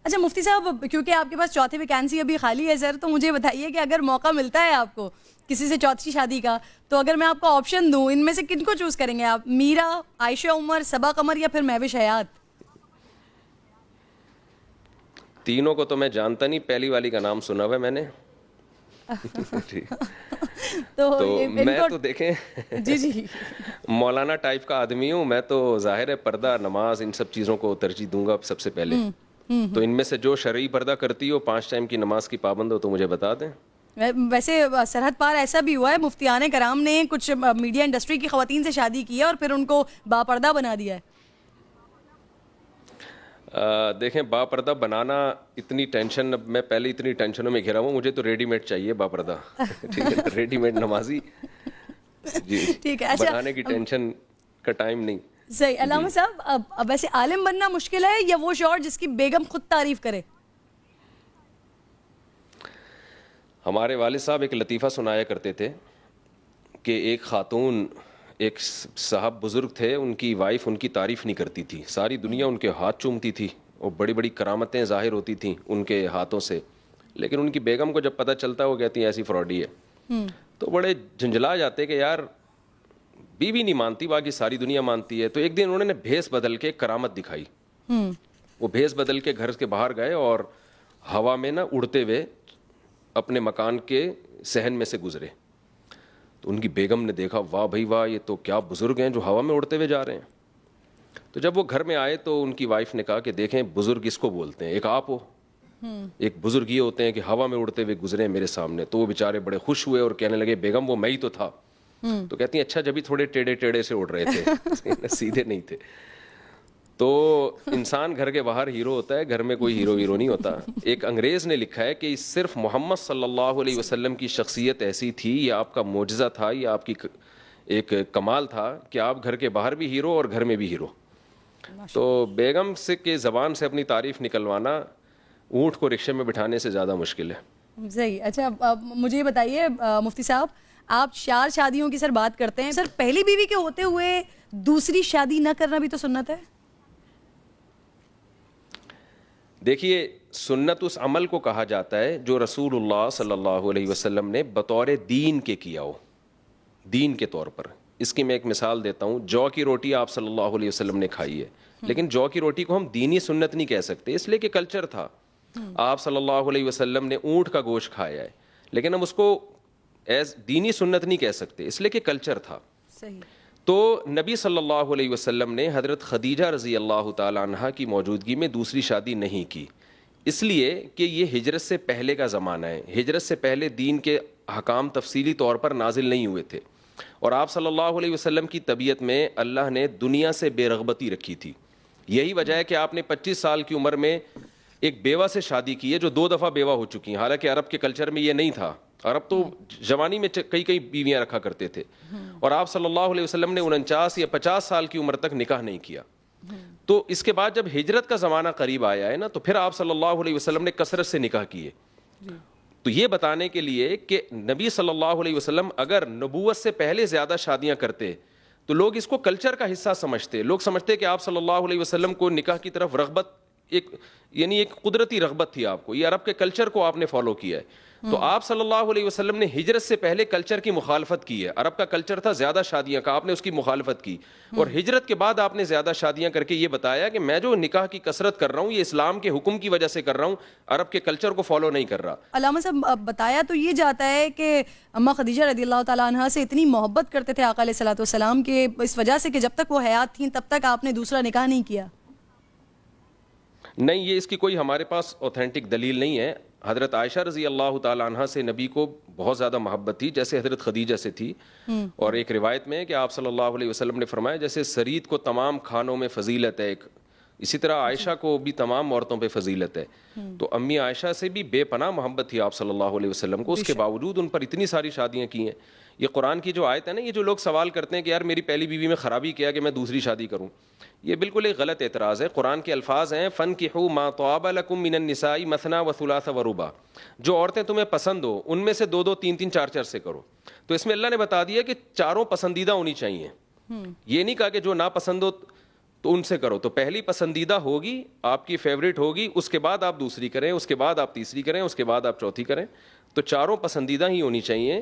اچھا مفتی صاحب، کیونکہ آپ کے پاس چوتھی ویکینسی ابھی خالی ہے سر، تو مجھے بتائیے کہ اگر موقع ملتا ہے آپ کو کسی سے چوتھی شادی کا، تو اگر میں آپ کو آپشن دوں، ان میں سے کن کو چوز کریں گے آپ؟ میرا، عائشہ عمر، صبا قمر یا پھر مہوش حیات؟ تینوں کو تو میں جانتا نہیں، پہلی والی کا نام سنا ہوا ہے میں نے. تو ان میں کو تو دیکھیں جی جی مولانا ٹائپ کا آدمی ہوں میں، تو ظاہر ہے پردہ، نماز، ان سب چیزوں کو ترجیح دوں گا سب سے پہلے. تو ان میں سے جو شرعی پردہ کرتی ہو، 5 ٹائم کی نماز کی پابند ہو، تو مجھے بتا دیں. ویسے سرحد پار ایسا بھی ہوا ہے، مفتیان کرام نے کچھ میڈیا انڈسٹری کی خواتین سے شادی کی ہے اور پھر ان کو باپردہ بنا دیا ہے. دیکھیں باپردہ بنانا اتنی ٹینشن، اب میں پہلے اتنی ٹینشنوں میں گھرا ہوں، مجھے تو ریڈی میڈ چاہیے باپردہ. ٹھیک ہے، ریڈی میڈ نمازی. جی ٹھیک ہے. اچھا بنانے کی ٹینشن کا ٹائم نہیں. صحیح. جی علامہ صاحب، اب ویسے عالم بننا مشکل ہے یا وہ شوہر جس کی بیگم خود تعریف کرے؟ ہمارے والد صاحب ایک لطیفہ سنایا کرتے تھے کہ ایک خاتون، ایک صاحب بزرگ تھے، ان کی وائف ان کی تعریف نہیں کرتی تھی، ساری دنیا ان کے ہاتھ چومتی تھی اور بڑی بڑی کرامتیں ظاہر ہوتی تھیں ان کے ہاتھوں سے، لیکن ان کی بیگم کو جب پتہ چلتا وہ کہتی ہیں ایسی فراڈی ہے. تو بڑے جھنجھلا جاتے کہ یار بیوی نہیں مانتی، باقی ساری دنیا مانتی ہے. تو ایک دن انہوں نے بھیس بدل کے کرامت دکھائی. وہ بھیس بدل کے گھر کے باہر گئے اور ہوا میں نہ اڑتے ہوئے اپنے مکان کے صحن میں سے گزرے. تو ان کی بیگم نے دیکھا، واہ بھائی واہ، یہ تو کیا بزرگ ہیں جو ہوا میں اڑتے ہوئے جا رہے ہیں. تو جب وہ گھر میں آئے تو ان کی وائف نے کہا کہ دیکھیں بزرگ اس کو بولتے ہیں، ایک آپ ہو، ایک بزرگ یہ ہوتے ہیں کہ ہوا میں اڑتے ہوئے گزرے میرے سامنے. تو وہ بیچارے بڑے خوش ہوئے اور کہنے لگے بیگم وہ میں ہی تو تھا. تو کہتی ہیں اچھا، جبھی تھوڑے ٹیڑے ٹیڑے سے اڑ رہے تھے سیدھے نہیں تھے. تو انسان گھر کے باہر ہیرو ہوتا ہے، گھر میں کوئی ہیرو نہیں ہوتا. ایک انگریز نے لکھا ہے کہ صرف محمد صلی اللہ علیہ وسلم کی شخصیت ایسی تھی، یہ آپ کا معجزہ تھا، یہ آپ کی ایک کمال تھا کہ آپ گھر کے باہر بھی ہیرو اور گھر میں بھی ہیرو. تو بیگم سے کے زبان سے اپنی تعریف نکلوانا اونٹ کو رکشے میں بٹھانے سے زیادہ مشکل ہے. صحیح. اچھا مجھے یہ بتائیے مفتی صاحب، آپ 4 شادیوں کی سر بات کرتے ہیں، سر پہلی بیوی کے ہوتے ہوئے دوسری شادی نہ کرنا بھی تو سنت ہے؟ دیکھیے سنت اس عمل کو کہا جاتا ہے جو رسول اللہ صلی اللہ علیہ وسلم نے بطور دین کے کیا ہو، دین کے طور پر. اس کی میں ایک مثال دیتا ہوں. جو کی روٹی آپ صلی اللہ علیہ وسلم نے کھائی ہے، لیکن جو کی روٹی کو ہم دینی سنت نہیں کہہ سکتے، اس لیے کہ کلچر تھا. آپ صلی اللہ علیہ وسلم نے اونٹ کا گوشت کھایا ہے، لیکن ہم اس کو ایز دینی سنت نہیں کہہ سکتے، اس لیے کہ کلچر تھا. صحیح. تو نبی صلی اللہ علیہ وسلم نے حضرت خدیجہ رضی اللہ تعالی عنہا کی موجودگی میں دوسری شادی نہیں کی، اس لیے کہ یہ ہجرت سے پہلے کا زمانہ ہے. ہجرت سے پہلے دین کے احکام تفصیلی طور پر نازل نہیں ہوئے تھے، اور آپ صلی اللہ علیہ وسلم کی طبیعت میں اللہ نے دنیا سے بے رغبتی رکھی تھی. یہی وجہ ہے کہ آپ نے 25 سال کی عمر میں ایک بیوہ سے شادی کی ہے جو 2 دفعہ بیوہ ہو چکی ہیں. حالانکہ عرب کے کلچر میں یہ نہیں تھا، عرب تو جوانی میں کئی بیویاں رکھا کرتے تھے. اور آپ صلی اللہ علیہ وسلم نے 49 یا 50 سال کی عمر تک نکاح نہیں کیا. تو اس کے بعد جب ہجرت کا زمانہ قریب آیا ہے نا، تو پھر آپ صلی اللہ علیہ وسلم نے کثرت سے نکاح کیے. تو یہ بتانے کے لیے کہ نبی صلی اللہ علیہ وسلم اگر نبوت سے پہلے زیادہ شادیاں کرتے تو لوگ اس کو کلچر کا حصہ سمجھتے. لوگ سمجھتے کہ آپ صلی اللہ علیہ وسلم کو نکاح کی طرف رغبت یعنی ایک قدرتی رغبت تھی آپ کو، یہ عرب کے کلچر کو آپ نے فالو کیا ہے. تو آپ صلی اللہ علیہ وسلم نے ہجرت سے پہلے کلچر کی مخالفت کی ہے. عرب کا کلچر تھا زیادہ شادیاں کا، آپ نے اس کی مخالفت کی. اور ہجرت کے بعد آپ نے زیادہ شادیاں کر کے یہ بتایا کہ میں جو نکاح کی کثرت کر رہا ہوں یہ اسلام کے حکم کی وجہ سے کر رہا ہوں، عرب کے کلچر کو فالو نہیں کر رہا. علامہ صاحب بتایا تو یہ جاتا ہے کہ اماں خدیجہ رضی اللہ تعالیٰ عنہا سے اتنی محبت کرتے تھے آقا علیہ الصلوۃ والسلام کے اس وجہ سے کہ جب تک وہ حیات تھیں تب تک آپ نے دوسرا نکاح نہیں کیا. نہیں، یہ اس کی کوئی ہمارے پاس اوتھینٹک دلیل نہیں ہے. حضرت عائشہ رضی اللہ تعالی عنہا سے نبی کو بہت زیادہ محبت تھی جیسے حضرت خدیجہ سے تھی. اور ایک روایت میں ہے کہ آپ صلی اللہ علیہ وسلم نے فرمایا جیسے سرید کو تمام کھانوں میں فضیلت ہے ایک، اسی طرح عائشہ کو بھی تمام عورتوں پہ فضیلت ہے. تو امی عائشہ سے بھی بے پناہ محبت تھی آپ صلی اللہ علیہ وسلم کو، اس کے باوجود ان پر اتنی ساری شادیاں کی ہیں. یہ قرآن کی جو آیت ہے نا، یہ جو لوگ سوال کرتے ہیں کہ یار میری پہلی بیوی میں خرابی کیا کہ میں دوسری شادی کروں، یہ بالکل ایک غلط اعتراض ہے. قرآن کے الفاظ ہیں فَانْكِحُوا مَا طَابَ لَكُم مِّنَ النِّسَاءِ مَثْنَىٰ وَثُلَاثَ وَرُبَاع، جو عورتیں تمہیں پسند ہو ان میں سے 2 3 4 سے کرو. تو اس میں اللہ نے بتا دیا کہ چاروں پسندیدہ ہونی چاہیے. یہ نہیں کہا کہ جو ناپسند ہو تو ان سے کرو. تو پہلی پسندیدہ ہوگی آپ کی فیوریٹ ہوگی, اس کے بعد آپ دوسری کریں, اس کے بعد آپ تیسری کریں, اس کے بعد آپ چوتھی کریں. تو چاروں پسندیدہ ہی ہونی چاہیے.